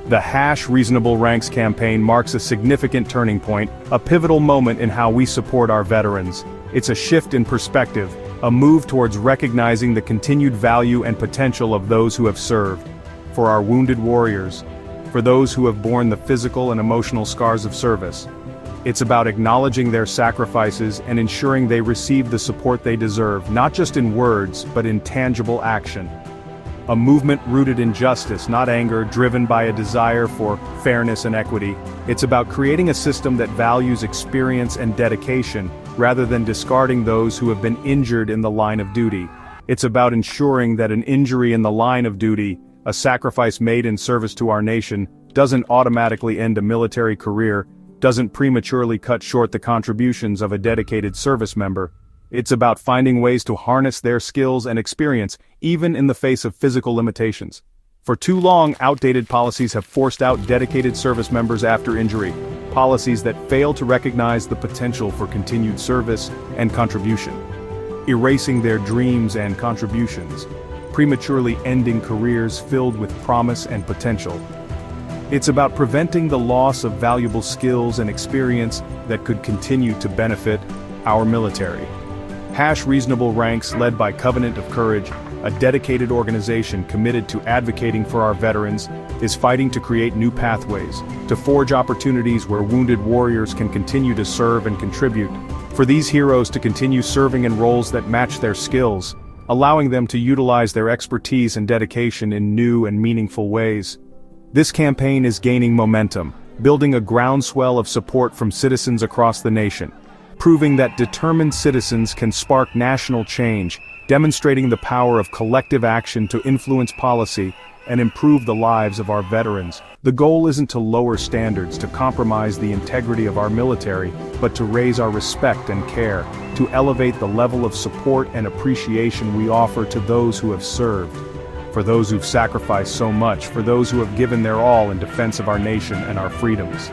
The #ReasonableRanks campaign marks a significant turning point, a pivotal moment in how we support our veterans. It's a shift in perspective, a move towards recognizing the continued value and potential of those who have served. For our wounded warriors, for those who have borne the physical and emotional scars of service. It's about acknowledging their sacrifices and ensuring they receive the support they deserve, not just in words, but in tangible action. A movement rooted in justice, not anger, driven by a desire for fairness and equity. It's about creating a system that values experience and dedication, rather than discarding those who have been injured in the line of duty. It's about ensuring that an injury in the line of duty, a sacrifice made in service to our nation, doesn't automatically end a military career, doesn't prematurely cut short the contributions of a dedicated service member. It's about finding ways to harness their skills and experience, even in the face of physical limitations. For too long, outdated policies have forced out dedicated service members after injury, policies that fail to recognize the potential for continued service and contribution, erasing their dreams and contributions, prematurely ending careers filled with promise and potential. It's about preventing the loss of valuable skills and experience that could continue to benefit our military. #ReasonableRanks, led by Covenant of Courage, a dedicated organization committed to advocating for our veterans, is fighting to create new pathways, to forge opportunities where wounded warriors can continue to serve and contribute, for these heroes to continue serving in roles that match their skills, allowing them to utilize their expertise and dedication in new and meaningful ways. This campaign is gaining momentum, building a groundswell of support from citizens across the nation, proving that determined citizens can spark national change, demonstrating the power of collective action to influence policy and improve the lives of our veterans. The goal isn't to lower standards, to compromise the integrity of our military, but to raise our respect and care, to elevate the level of support and appreciation we offer to those who have served. For those who've sacrificed so much, for those who have given their all in defense of our nation and our freedoms.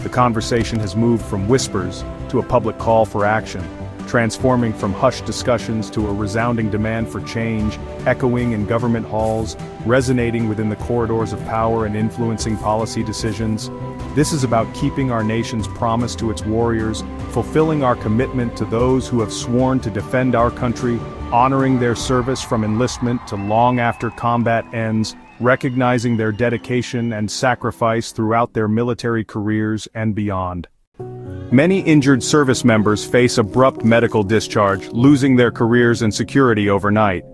The conversation has moved from whispers to a public call for action, transforming from hushed discussions to a resounding demand for change, echoing in government halls, resonating within the corridors of power and influencing policy decisions. This is about keeping our nation's promise to its warriors, fulfilling our commitment to those who have sworn to defend our country, honoring their service from enlistment to long after combat ends, recognizing their dedication and sacrifice throughout their military careers and beyond. Many injured service members face abrupt medical discharge, losing their careers and security overnight.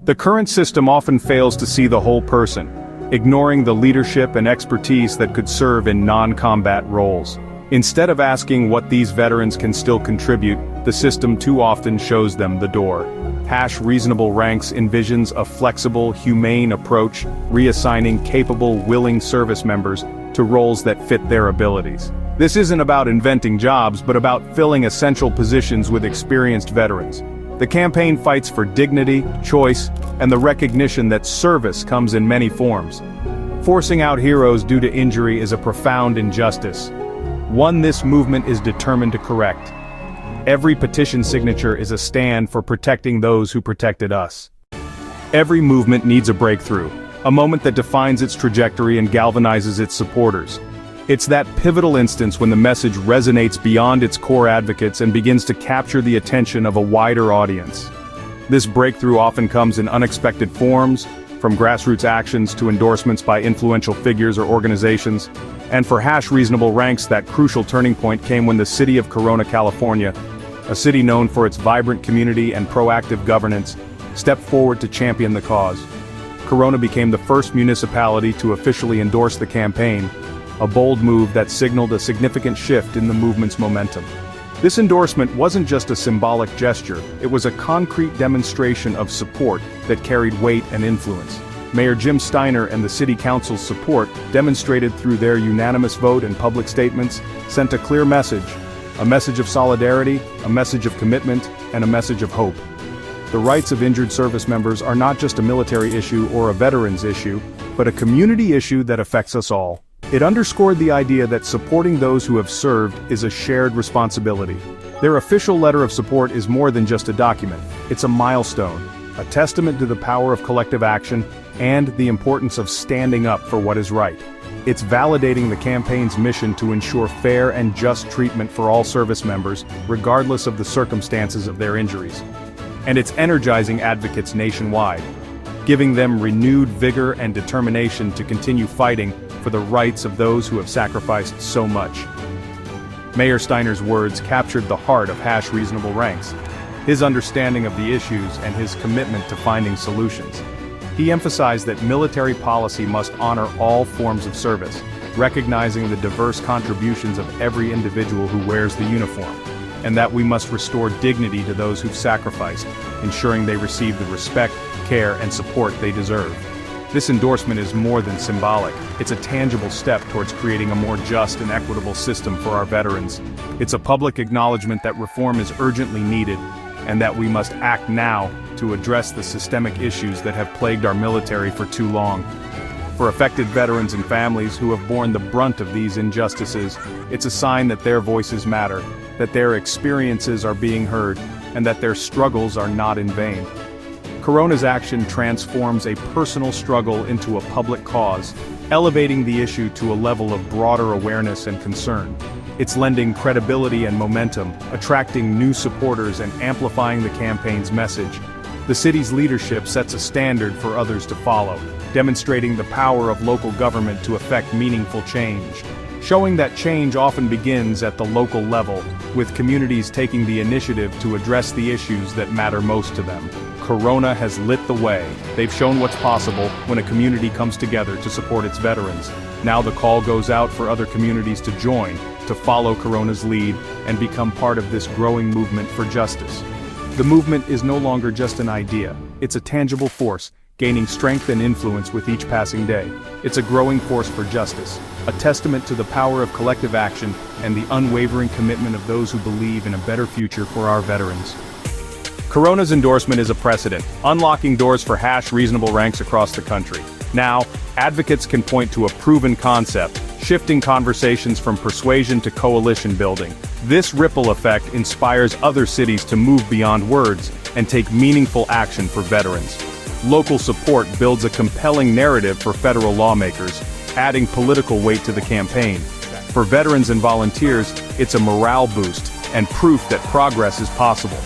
The current system often fails to see the whole person, ignoring the leadership and expertise that could serve in non-combat roles. Instead of asking what these veterans can still contribute, the system too often shows them the door. #ReasonableRanks envisions a flexible, humane approach, reassigning capable, willing service members to roles that fit their abilities. This isn't about inventing jobs, but about filling essential positions with experienced veterans. The campaign fights for dignity, choice, and the recognition that service comes in many forms. Forcing out heroes due to injury is a profound injustice, one this movement is determined to correct. Every petition signature is a stand for protecting those who protected us. Every movement needs a breakthrough, a moment that defines its trajectory and galvanizes its supporters. It's that pivotal instance when the message resonates beyond its core advocates and begins to capture the attention of a wider audience. This breakthrough often comes in unexpected forms, from grassroots actions to endorsements by influential figures or organizations. And for #ReasonableRanks, that crucial turning point came when the city of Corona, California, a city known for its vibrant community and proactive governance, stepped forward to champion the cause. Corona became the first municipality to officially endorse the campaign, a bold move that signaled a significant shift in the movement's momentum. This endorsement wasn't just a symbolic gesture, it was a concrete demonstration of support that carried weight and influence. Mayor Jim Steiner and the City Council's support, demonstrated through their unanimous vote and public statements, sent a clear message of solidarity, a message of commitment, and a message of hope. The rights of injured service members are not just a military issue or a veterans issue, but a community issue that affects us all. It underscored the idea that supporting those who have served is a shared responsibility. Their official letter of support is more than just a document, it's a milestone, a testament to the power of collective action and the importance of standing up for what is right. It's validating the campaign's mission to ensure fair and just treatment for all service members, regardless of the circumstances of their injuries. And it's energizing advocates nationwide, giving them renewed vigor and determination to continue fighting for the rights of those who have sacrificed so much. Mayor Steiner's words captured the heart of #ReasonableRanks, his understanding of the issues and his commitment to finding solutions. He emphasized that military policy must honor all forms of service, recognizing the diverse contributions of every individual who wears the uniform, and that we must restore dignity to those who've sacrificed, ensuring they receive the respect, care, and support they deserve. This endorsement is more than symbolic. It's a tangible step towards creating a more just and equitable system for our veterans. It's a public acknowledgement that reform is urgently needed, and that we must act now to address the systemic issues that have plagued our military for too long. For affected veterans and families who have borne the brunt of these injustices, it's a sign that their voices matter, that their experiences are being heard, and that their struggles are not in vain. Corona's action transforms a personal struggle into a public cause, elevating the issue to a level of broader awareness and concern. It's lending credibility and momentum, attracting new supporters and amplifying the campaign's message. The city's leadership sets a standard for others to follow, demonstrating the power of local government to effect meaningful change. Showing that change often begins at the local level, with communities taking the initiative to address the issues that matter most to them. Corona has lit the way. They've shown what's possible when a community comes together to support its veterans. Now the call goes out for other communities to join, to follow Corona's lead, and become part of this growing movement for justice. The movement is no longer just an idea. It's a tangible force, gaining strength and influence with each passing day. It's a growing force for justice, a testament to the power of collective action and the unwavering commitment of those who believe in a better future for our veterans. Corona's endorsement is a precedent, unlocking doors for #ReasonableRanks across the country. Now, advocates can point to a proven concept, shifting conversations from persuasion to coalition building. This ripple effect inspires other cities to move beyond words and take meaningful action for veterans. Local support builds a compelling narrative for federal lawmakers, adding political weight to the campaign. For veterans and volunteers, it's a morale boost and proof that progress is possible.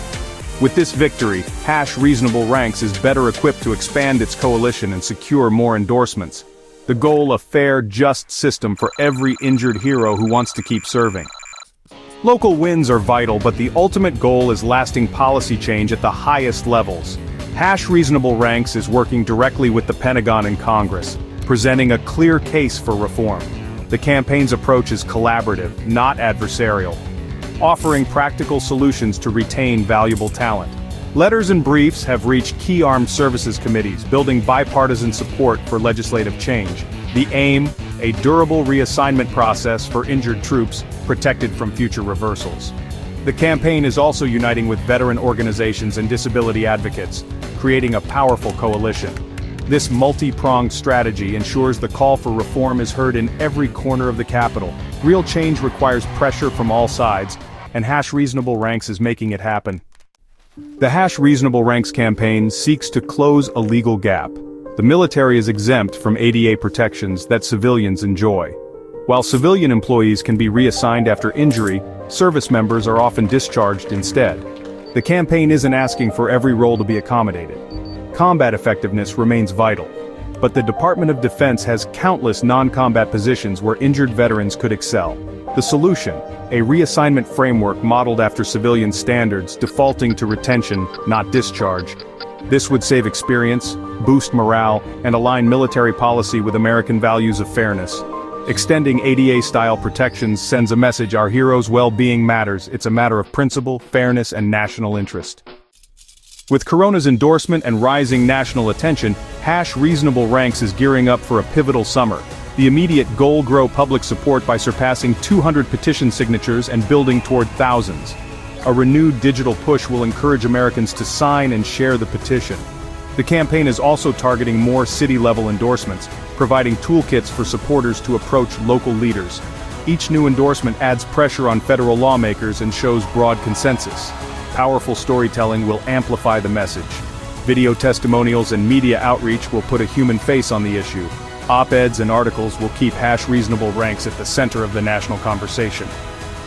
With this victory, #ReasonableRanks is better equipped to expand its coalition and secure more endorsements. The goal: a fair, just system for every injured hero who wants to keep serving. Local wins are vital, but the ultimate goal is lasting policy change at the highest levels. #ReasonableRanks is working directly with the Pentagon and Congress, presenting a clear case for reform. The campaign's approach is collaborative, not adversarial, offering practical solutions to retain valuable talent. Letters and briefs have reached key armed services committees, building bipartisan support for legislative change. The aim: a durable reassignment process for injured troops, protected from future reversals. The campaign is also uniting with veteran organizations and disability advocates, creating a powerful coalition. This multi-pronged strategy ensures the call for reform is heard in every corner of the Capitol. Real change requires pressure from all sides, and #ReasonableRanks is making it happen. The #ReasonableRanks campaign seeks to close a legal gap. The military is exempt from ADA protections that civilians enjoy. While civilian employees can be reassigned after injury, service members are often discharged instead. The campaign isn't asking for every role to be accommodated. Combat effectiveness remains vital, but the Department of Defense has countless non-combat positions where injured veterans could excel. The solution: a reassignment framework modeled after civilian standards, defaulting to retention, not discharge. This would save experience, boost morale, and align military policy with American values of fairness. Extending ADA-style protections sends a message: our heroes' well-being matters. It's a matter of principle, fairness, and national interest. With Corona's endorsement and rising national attention, #ReasonableRanks is gearing up for a pivotal summer. The immediate goal: grow public support by surpassing 200 petition signatures and building toward thousands. A renewed digital push will encourage Americans to sign and share the petition. The campaign is also targeting more city-level endorsements, providing toolkits for supporters to approach local leaders. Each new endorsement adds pressure on federal lawmakers and shows broad consensus. Powerful storytelling will amplify the message. Video testimonials and media outreach will put a human face on the issue, Op-eds and articles will keep Reasonable Ranks at the center of the national conversation.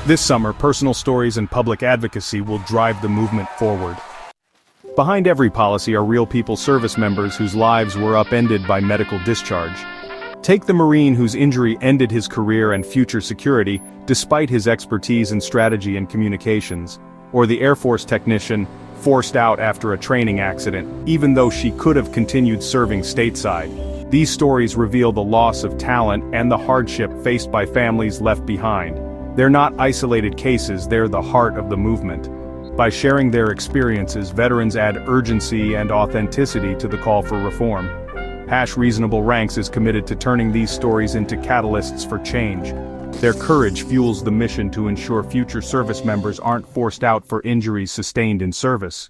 This summer, personal stories and public advocacy will drive the movement forward. Behind every policy are real people, service members whose lives were upended by medical discharge. Take the Marine whose injury ended his career and future security, despite his expertise in strategy and communications, or the Air Force technician forced out after a training accident, even though she could have continued serving stateside. These stories reveal the loss of talent and the hardship faced by families left behind. They're not isolated cases, they're the heart of the movement. By sharing their experiences, veterans add urgency and authenticity to the call for reform. Reasonable Ranks is committed to turning these stories into catalysts for change. Their courage fuels the mission to ensure future service members aren't forced out for injuries sustained in service.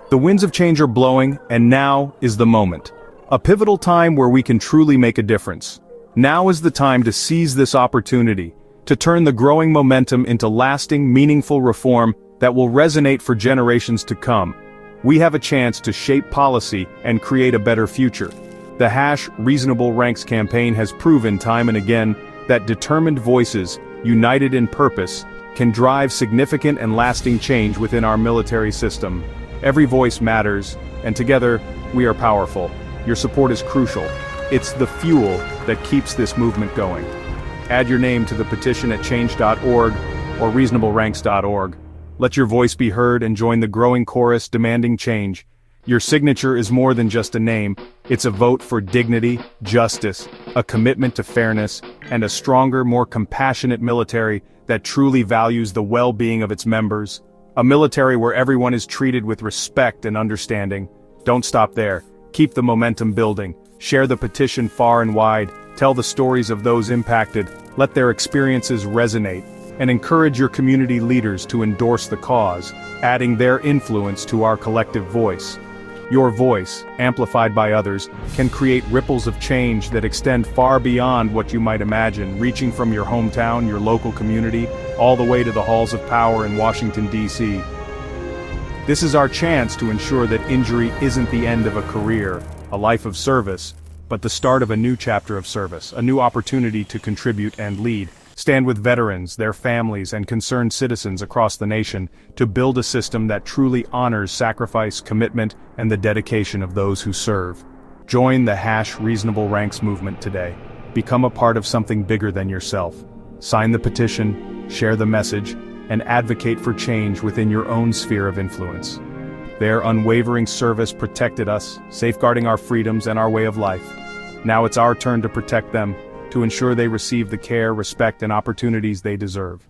The winds of change are blowing, and now is the moment. A pivotal time where we can truly make a difference. Now is the time to seize this opportunity, to turn the growing momentum into lasting, meaningful reform that will resonate for generations to come. We have a chance to shape policy and create a better future. The Reasonable Ranks campaign has proven time and again that determined voices, united in purpose, can drive significant and lasting change within our military system. Every voice matters, and together, we are powerful. Your support is crucial. It's the fuel that keeps this movement going. Add your name to the petition at change.org or reasonableranks.org. Let your voice be heard and join the growing chorus demanding change. Your signature is more than just a name, it's a vote for dignity, justice, a commitment to fairness, and a stronger, more compassionate military that truly values the well-being of its members. A military where everyone is treated with respect and understanding. Don't stop there. Keep the momentum building. Share the petition far and wide. Tell the stories of those impacted. Let their experiences resonate. And encourage your community leaders to endorse the cause, adding their influence to our collective voice. Your voice, amplified by others, can create ripples of change that extend far beyond what you might imagine, reaching from your hometown, your local community, all the way to the halls of power in Washington, D.C. This is our chance to ensure that injury isn't the end of a career, a life of service, but the start of a new chapter of service, a new opportunity to contribute and lead. Stand with veterans, their families, and concerned citizens across the nation to build a system that truly honors sacrifice, commitment, and the dedication of those who serve. Join the Reasonable Ranks movement today. Become a part of something bigger than yourself. Sign the petition, share the message, and advocate for change within your own sphere of influence. Their unwavering service protected us, safeguarding our freedoms and our way of life. Now it's our turn to protect them, to ensure they receive the care, respect, and opportunities they deserve.